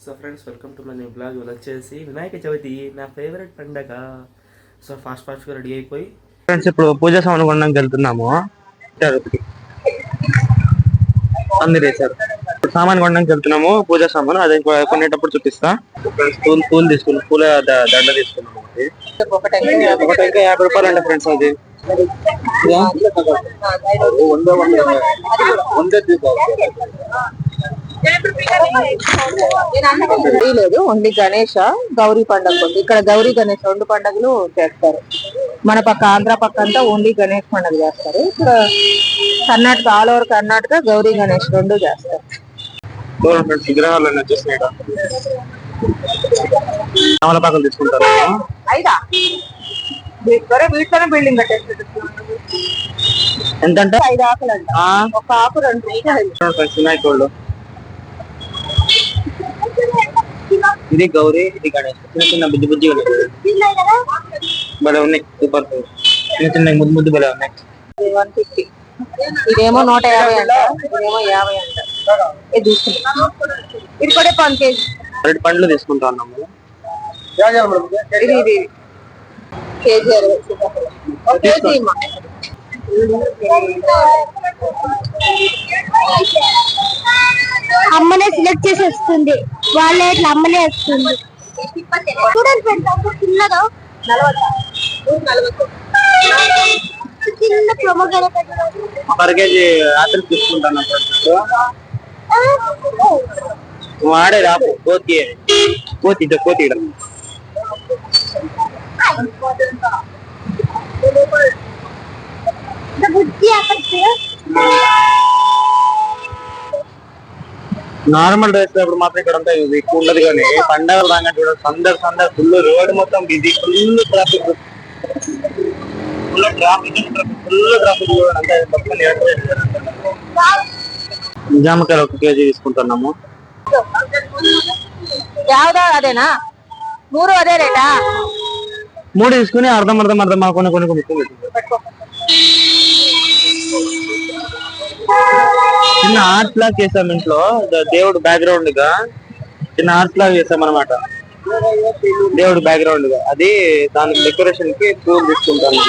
So friends, welcome to my new blog. వచ్చేసి వినాయక చవితి నా favourite పండగ. సో ఫాస్ట్గా రెడీ అయిపోయి ఫ్రెండ్స్ ఇప్పుడు పూజ సామాన్ కొనడానికి వెళ్తున్నాము. అందరేసారు సామాన్ కొనడానికి వెళ్తున్నాము. పూజ సామాన్ అదే కొనేటప్పుడు చూపిస్తా. పూలు తీసుకున్నాం, పూల దండ తీసుకున్నాము. ఒకటి 50 రూపాయలు అండి ఫ్రెండ్స్. అది లేదు, ఓన్లీ గణేష గౌరీ పండుగ ఉంది. ఇక్కడ గౌరీ గణేష్ 2 పండుగలు చేస్తారు. మన పక్క ఆంధ్ర పక్క అంతా ఓన్లీ గణేష్ పండుగ చేస్తారు. ఇక్కడ కర్ణాటక, ఆల్ ఓవర్ కర్ణాటక గౌరీ గణేష్ 2 చేస్తారు. విగ్రహాలు వచ్చేసినాయి. తమలపాకులు తీసుకుంటారు. వీటితోనే బిల్డింగ్ కట్టేస్తారు. ఎంతంటే 5 ఆకులు అంట. ఒక ఆకు 2 రూపాయలు. వినాయకుడు, ఇది గౌరీ, ఇది గణేష్. చిన్న చిన్న బుద్ధి భలే ఉన్నాయి. సూపర్. చిన్న చిన్న ముద్దు భలే ఉన్నాయి. 150. ఇదేమో 150 అంట, ఇదేమో 50 అంట. ఇది తీసుకుంటాం. ఇది కూడా 1 కేజీ. 2 పండ్లు తీసుకుంటా ఉన్నాము. ఇది కేజీ 60. అమ్మనే సెలెక్ట్ చేసి వస్తుంది. వాళ్ళే ఇట్లా అమ్మనే వస్తుంది. చిన్నదో చిన్న ప్రొమోగర పర్ కేజీ ఆపిల్ తీసుకుంటాను. వాడే రాపు కోతి కోతి బుద్ధి అక్కడ నార్మల్ డ్రెస్ అప్పుడు మాత్రం ఇక్కడ అంతా ఎక్కువ ఉండదు. కానీ పండగలు రాగానే చూడండి, సందర్ ఫుల్ రోడ్ మొత్తం బిజీ, ఫుల్ ట్రాఫిక్ జామకాయలు 1 కేజీ తీసుకుంటున్నాము. అదేనా 3 అదే రేటా? 3 తీసుకుని అర్థం కొన్ని చిన్న ఆర్ట్ లాగా చేసాం ఇంట్లో. దేవుడు బ్యాక్గ్రౌండ్ గా చిన్న ఆర్ట్ లాగా చేసాం అనమాట. దేవుడు బ్యాక్గ్రౌండ్ గా అది దానికి డెకరేషన్ కి పూలు తీసుకుంటాను.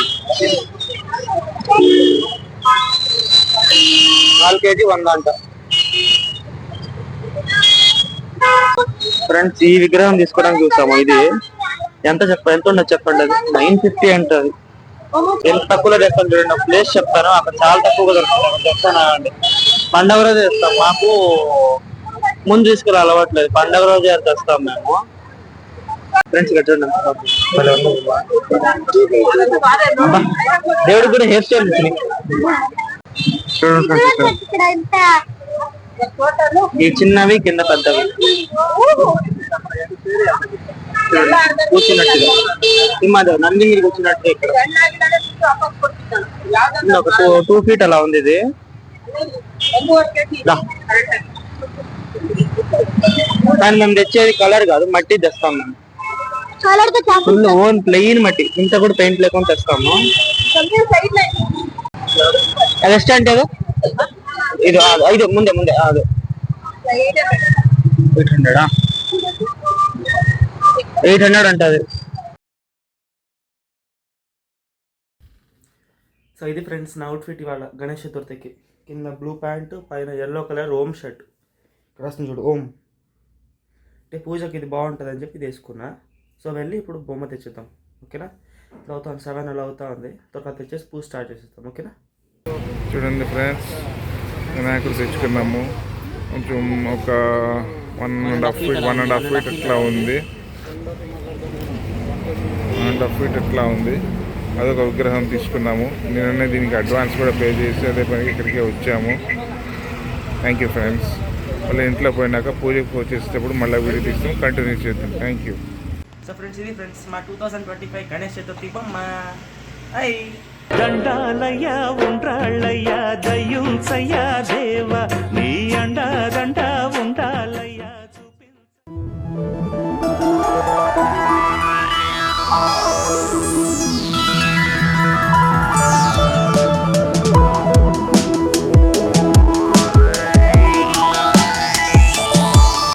4 కేజీ 100 అంట. ఫ్రెండ్స్, ఈ విగ్రహం తీసుకోవడానికి చూస్తాము. ఇది ఎంత ఉండదు చెప్పండి. అది 950 అంటది. ఎంత తక్కువలో తెస్తాను చూడండి. ప్లేస్ చెప్తాను, అక్కడ చాలా తక్కువగా దొరుకుతుంది. చెప్తాను అండి. పండగ రోజు వేస్తాం. మాకు ముందు తీసుకుని అలవాట్లేదు. పండగ రోజు తెస్తాం మేము. ఫ్రెండ్స్ చూడండి, దేవుడికి కూడా హెయిర్ స్టైల్ ఈ చిన్నవి కింద పెద్దవి కూర్చున్నట్టుగా. ఈ మాధవ్ నందిగిరికి వచ్చినట్టు ఇక్కడ ఒక 2 ఫీట్ అలా ఉంది. ఇది కానీ మేము తెచ్చేది కలర్ కాదు, మట్టి తెస్తాం. మేము ఫుల్ ఓన్ ప్లెయిన్ మట్టి, ఇంత కూడా పెయింట్ లేకుండా తెస్తాము. అది ఎస్ట్ అంటే ఇది 5 ముందే అది 800 అంటది. సో ఇది ఫ్రెండ్స్ నా అవుట్ఫిట్ ఇవాళ గణేష్ చతుర్థికి. కింద బ్లూ ప్యాంటు, పైన ఎల్లో కలర్ ఓం షర్ట్. ఇక్కడ వస్తుంది చూడు ఓం. అంటే పూజకి ఇది బాగుంటుంది అని చెప్పి తీసుకున్నా. సో వెళ్ళి ఇప్పుడు బొమ్మ తెచ్చేద్దాం. ఓకేనా? ఇప్పుడు అవుతాను 7 అలా అవుతా ఉంది. త్వరగా తెచ్చేసి పూజ స్టార్ట్ చేసేద్దాం. ఓకేనా? చూడండి ఫ్రెండ్స్, వినాయకుడు తెచ్చుకున్నాము. కొంచెం ఒక 1.5 ఫీట్ అట్లా ఉంది. 1.5 ఫీట్ అట్లా ఉంది. అదొక విగ్రహం తీసుకున్నాము. నేననే దీనికి అడ్వాన్స్ కూడా పే చేసి అదే పనికి ఇక్కడికే వచ్చాము. Thank you friends. మళ్ళీ ఇంట్లో పోయినాక పూజకు వచ్చేసేటప్పుడు మళ్ళీ వీడియో తీస్తాం, కంటిన్యూ చేద్దాం. Thank you. సో ఫ్రెండ్స్, ఇది ఫ్రెండ్స్ మా 2025 గణేష్ చతుర్థి బొమ్మ. హాయ్ దండాలయ్యా ఉండ్రాళ్ళయ్యా దయ్యుంచయ్యా దేవ నీ అండా దండ ఉండాలయ్యా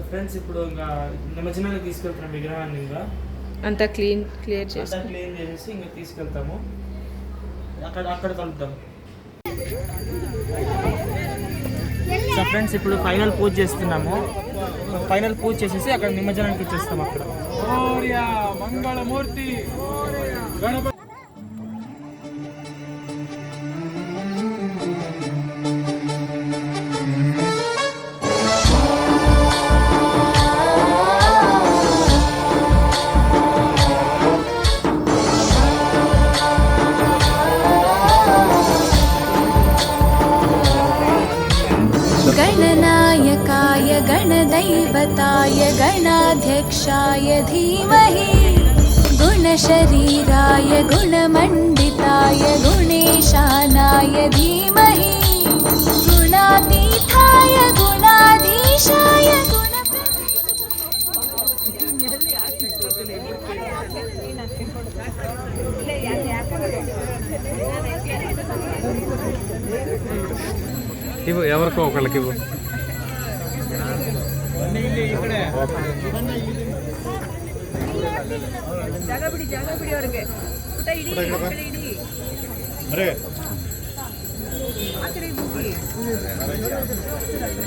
ఫ్రెండ్స్, ఇప్పుడు ఇంకా నిమజ్జనానికి తీసుకెళ్తున్నాం విగ్రహాన్ని. ఇంకా అంతా క్లియర్ చేసి అంతా క్లీన్ చేసేసి ఇంకా తీసుకెళ్తాము. అక్కడ కలుద్దాం. సో ఫ్రెండ్స్, ఇప్పుడు ఫైనల్ పూజ చేస్తున్నాము. ఫైనల్ పూజ చేసేసి అక్కడ నిమజ్జనానికి ఇచ్చేస్తాం. అక్కడ మంగళమూర్తి గణపతి. गणनायकाय गणदैवताय गणाध्यक्षाय धीमहि गुणशरीराय गुणमण्डिताय गुणेशानाय धीमहि गुणातीताय गुणाधीशाय ఇవ్వు, ఎవరికో ఒకళ్ళకి ఇవ్వు.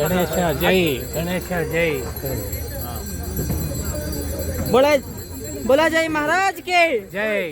గణేశ జై, గణేశ జై. बोला जय महाराज के జై.